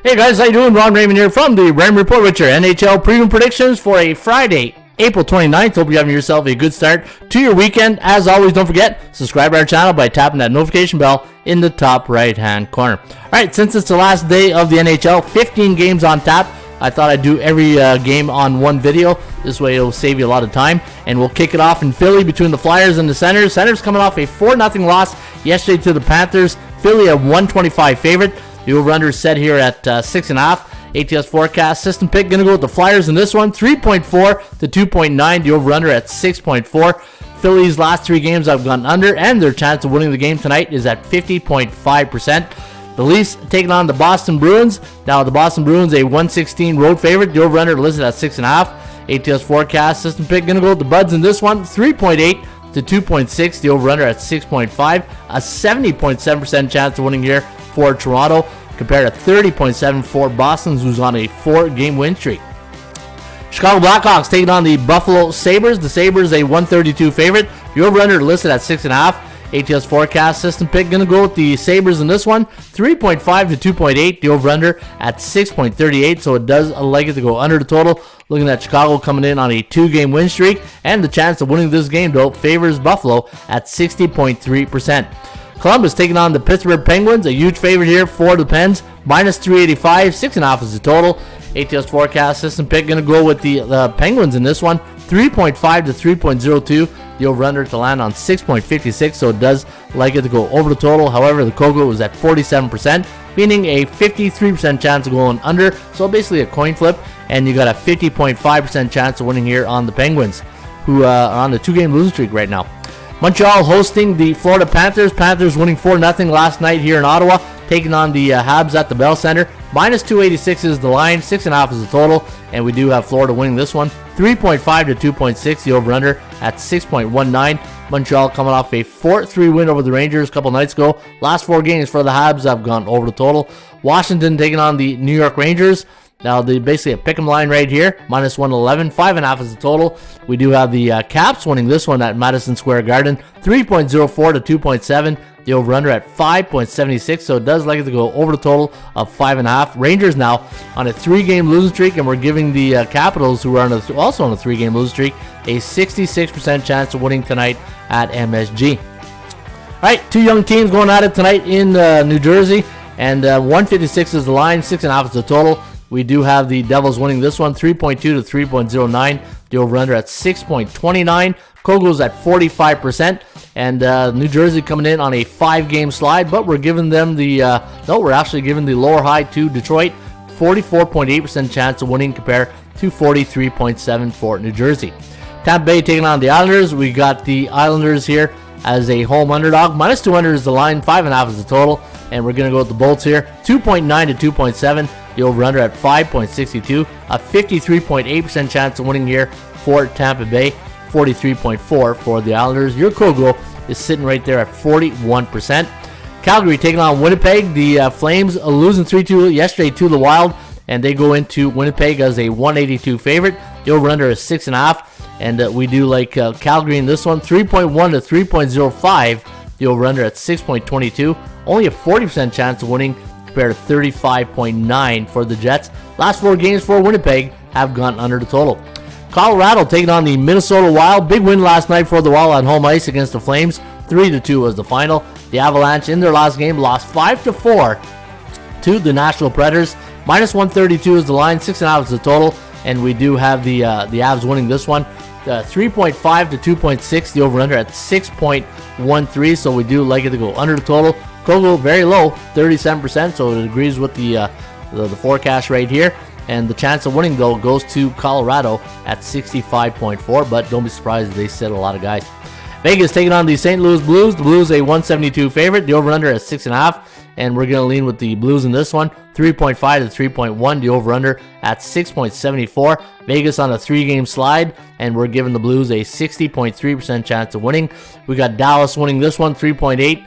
Hey guys, how you doing? Ron Raymond here from the Raymond Report with your NHL preview predictions for a Friday, April 29th. Hope you're having yourself a good start to your weekend. As always, don't forget, subscribe to our channel by tapping that notification bell in the top right-hand corner. Alright, since it's the last day of the NHL, 15 games on tap. I thought I'd do every game on one video. This way it'll save you a lot of time. And we'll kick it off in Philly between the Flyers and the Senators. Senators coming off a 4-0 loss yesterday to the Panthers. Philly a 125 favorite. The over-under is set here at 6.5. ATS forecast system pick going to go with the Flyers in this one. 3.4 to 2.9. The over-under at 6.4. Philly's last three games have gone under, and their chance of winning the game tonight is at 50.5%. The Leafs taking on the Boston Bruins. Now, the Boston Bruins a 116 road favorite. The over-under listed at 6.5. ATS forecast system pick going to go with the Buds in this one. 3.8 to 2.6. The over-under at 6.5. A 70.7% chance of winning here for Toronto, compared to 30.7 for Boston, who's on a 4-game win streak. Chicago Blackhawks taking on the Buffalo Sabres. The Sabres a 132 favorite. The over-under listed at 6.5. ATS forecast system pick going to go with the Sabres in this one. 3.5 to 2.8. The over-under at 6.38. So it does like it to go under the total. Looking at Chicago coming in on a 2-game win streak, and the chance of winning this game though favors Buffalo at 60.3%. Columbus taking on the Pittsburgh Penguins, a huge favorite here for the Pens, minus 385, 6.5 is the total. ATS forecast system pick going to go with the Penguins in this one, 3.5 to 3.02. The over-under to land on 6.56, so it does like it to go over the total. However, the Kogo was at 47%, meaning a 53% chance of going under, so basically a coin flip, and you got a 50.5% chance of winning here on the Penguins, who are on the 2-game losing streak right now. Montreal hosting the Florida Panthers. Panthers winning 4-0 last night here in Ottawa, taking on the Habs at the Bell Center. Minus 286 is the line, 6.5 is the total, and we do have Florida winning this one. 3.5 to 2.6, the over-under at 6.19. Montreal coming off a 4-3 win over the Rangers a couple nights ago. Last 4 games for the Habs have gone over the total. Washington taking on the New York Rangers. Now, they basically a pick'em line right here, minus 111, 5.5 is the total. We do have the Caps winning this one at Madison Square Garden, 3.04 to 2.7. The over-under at 5.76, so it does like it to go over the total of 5.5. Rangers now on a 3-game losing streak, and we're giving the Capitals, who are also on a 3-game losing streak, a 66% chance of winning tonight at MSG. All right, 2 young teams going at it tonight in New Jersey, and 156 is the line, 6.5 is the total. We do have the Devils winning this one, 3.2 to 3.09. The over-under at 6.29. Kogo's at 45%. And New Jersey coming in on a 5-game slide, but we're giving them we're actually giving the lower high to Detroit. 44.8% chance of winning compared to 43.7 for New Jersey. Tampa Bay taking on the Islanders. We got the Islanders here as a home underdog. Minus 200 is the line, 5.5 is the total. And we're going to go with the Bolts here. 2.9 to 2.7. The over-under at 5.62. A 53.8% chance of winning here for Tampa Bay. 43.4 for the Islanders. Your Kogo is sitting right there at 41%. Calgary taking on Winnipeg. The Flames losing 3-2 yesterday to the Wild, and they go into Winnipeg as a 182 favorite. The over-under is 6.5, and we do like Calgary in this one. 3.1 to 3.05. The over-under at 6.22. Only a 40% chance of winning compared to 35.9 for the Jets. Last 4 games for Winnipeg have gone under the total. Colorado taking on the Minnesota Wild. Big win last night for the Wild on home ice against the Flames. 3-2 was the final. The Avalanche in their last game lost 5-4 to the Nashville Predators. Minus 132 is the line, 6.5 is the total, and we do have the Avs winning this one. 3.5 to 2.6, the over-under at 6.13, so we do like it to go under the total. Kogo very low, 37%, so it agrees with the forecast right here. And the chance of winning, though, goes to Colorado at 65.4, but don't be surprised if they sit a lot of guys. Vegas taking on the St. Louis Blues. The Blues a 172 favorite. The over-under at 6.5, and we're going to lean with the Blues in this one. 3.5 to 3.1. The over-under at 6.74. Vegas on a 3-game slide, and we're giving the Blues a 60.3% chance of winning. We got Dallas winning this one, 3.08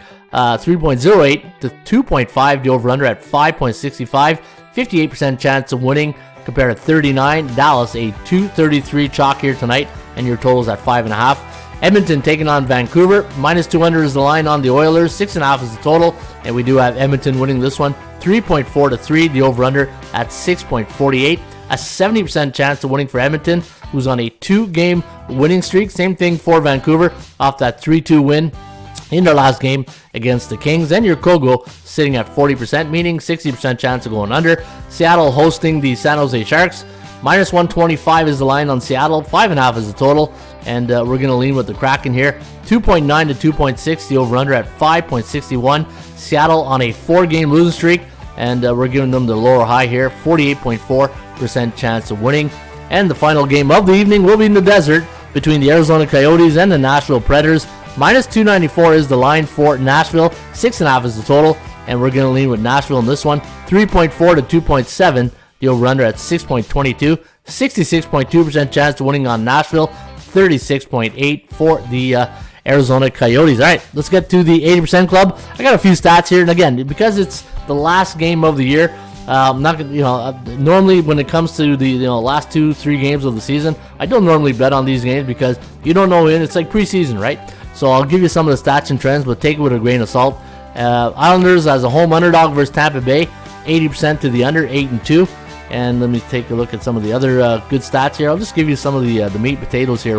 to 2.5. The over-under at 5.65. 58% chance of winning compared to 39. Dallas a 233 chalk here tonight, and your total's at 5.5. Edmonton taking on Vancouver. Minus 200 is the line on the Oilers. 6.5 is the total, and we do have Edmonton winning this one. 3.4 to 3. The over-under at 6.48. A 70% chance of winning for Edmonton, who's on a 2-game winning streak. Same thing for Vancouver off that 3-2 win in their last game against the Kings. And your Kogo sitting at 40%, meaning 60% chance of going under. Seattle hosting the San Jose Sharks. Minus 125 is the line on Seattle. 5.5 is the total. And we're going to lean with the Kraken here. 2.9 to 2.6. The over-under at 5.61. Seattle on a 4-game losing streak. And we're giving them the lower high here. 48.4% chance of winning. And the final game of the evening will be in the desert between the Arizona Coyotes and the Nashville Predators. Minus 294 is the line for Nashville. 6.5 is the total. And we're going to lean with Nashville in this one. 3.4 to 2.7. The over-under at 6.22. 66.2% chance of winning on Nashville. 36.8 for the Arizona Coyotes. All right, let's get to the 80% club. I got a few stats here. And again, because it's the last game of the year, I'm not gonna, normally when it comes to the last 2-3 games of the season, I don't normally bet on these games because you don't know when. It's like preseason, right? So I'll give you some of the stats and trends, but take it with a grain of salt. Islanders as a home underdog versus Tampa Bay, 80% to the under, 8-2. And let me take a look at some of the other good stats here. I'll just give you some of the meat and potatoes here.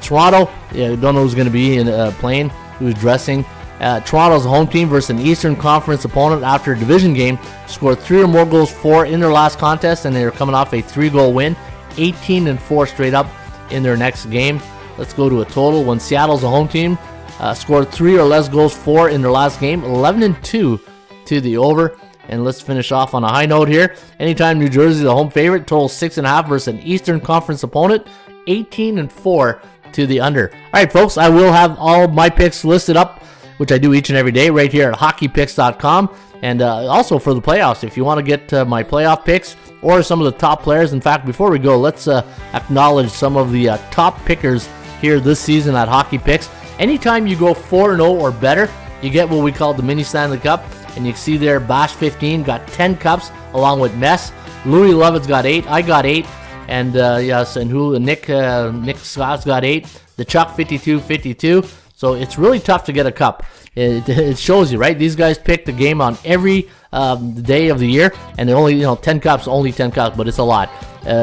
Toronto, don't know who's going to be playing, who's dressing. Toronto's home team versus an Eastern Conference opponent after a division game scored 3 or more goals for in their last contest, and they're coming off a 3-goal win, 18-4 straight up in their next game. Let's go to a total. When Seattle's a home team, scored 3 or less goals for in their last game, 11-2 to the over. And let's finish off on a high note here. Anytime New Jersey, the home favorite, total 6.5 versus an Eastern Conference opponent, 18-4 to the under. All right, folks, I will have all of my picks listed up, which I do each and every day right here at hockeypicks.com. And also for the playoffs, if you want to get my playoff picks or some of the top players. In fact, before we go, let's acknowledge some of the top pickers here this season at Hockey Picks. Anytime you go 4-0 or better, you get what we call the Mini Stanley Cup. And you can see there, Bash 15 got 10 cups along with Mess. Louis Lovett's got 8. I got 8. And yes, and Nick Scott's got 8. The Chuck 52. So it's really tough to get a cup. It shows you, right? These guys pick the game on every day of the year, and they're only 10 cups, but it's a lot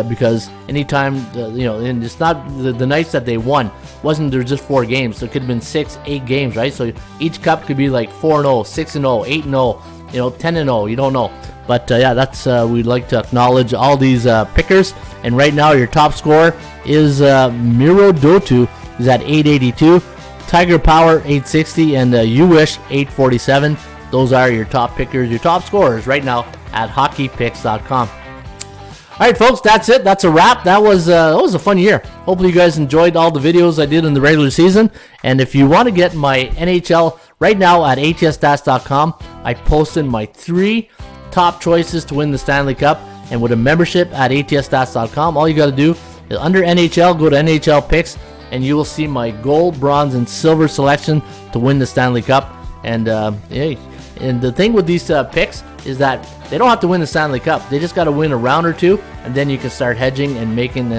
because anytime and it's not the nights that they won. Wasn't there just 4 games? So it could have been 6-8 games, right? So each cup could be like 4-0, 6-0, 8-0, 10-0. You don't know, but yeah, that's we'd like to acknowledge all these pickers. And right now, your top scorer is Miro Dotu. He's at 882. Tiger Power 860 and You Wish 847. Those are your top pickers, your top scorers right now at hockeypicks.com. All right, folks, that's it. That's a wrap. That was a fun year. Hopefully you guys enjoyed all the videos I did in the regular season. And if you want to get my NHL right now at hstats.com, I posted my 3 top choices to win the Stanley Cup. And with a membership at hstats.com, all you got to do is under NHL, go to NHL Picks, and you will see my gold, bronze, and silver selection to win the Stanley Cup. And and the thing with these picks is that they don't have to win the Stanley Cup. They just got to win a round or 2, and then you can start hedging and making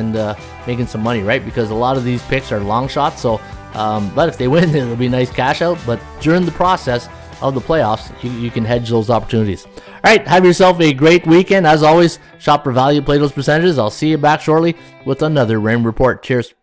some money, right? Because a lot of these picks are long shots. So, but if they win, it'll be a nice cash out. But during the process of the playoffs, you can hedge those opportunities. All right, have yourself a great weekend. As always, shop for value, play those percentages. I'll see you back shortly with another Raymond Report. Cheers.